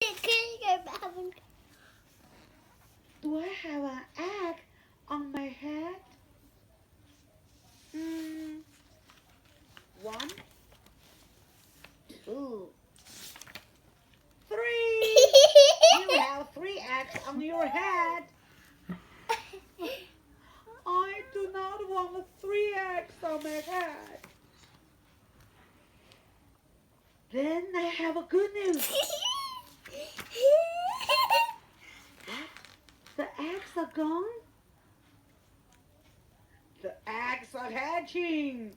Do I have an egg on my head? One, two, three. You have 3 eggs on your head. I do not want 3 eggs on my head. Then I have a good news. The eggs are gone. The eggs are hatching.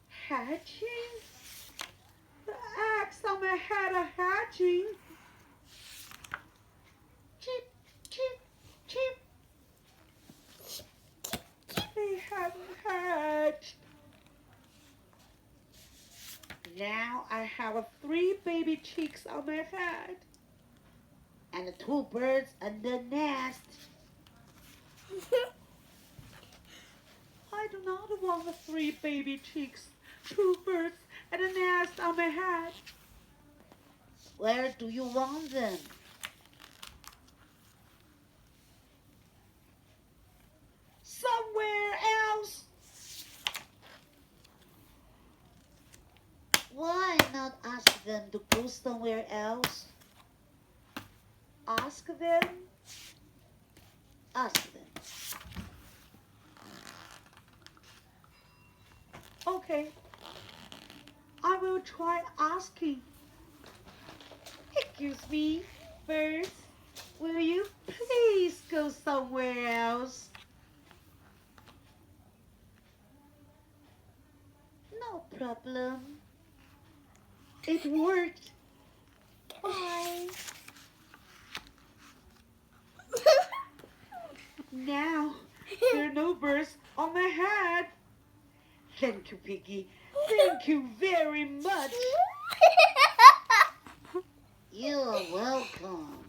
Hatching? The eggs on my head are hatching. Chip, chip, chip. They haven't hatched. Now I have 3 baby chicks on my head. And 2 birds in the nest. I do not want 3 baby chicks, 2 birds, and a nest on my head. Where do you want them? Somewhere else. Why not ask them to go somewhere else? Ask them. Ask them. Okay, I will try asking. Excuse me, birds, will you please go somewhere else? No problem. It worked. Bye. Now, there are no birds on my head. Thank you, Piggy. Thank you very much. You're welcome.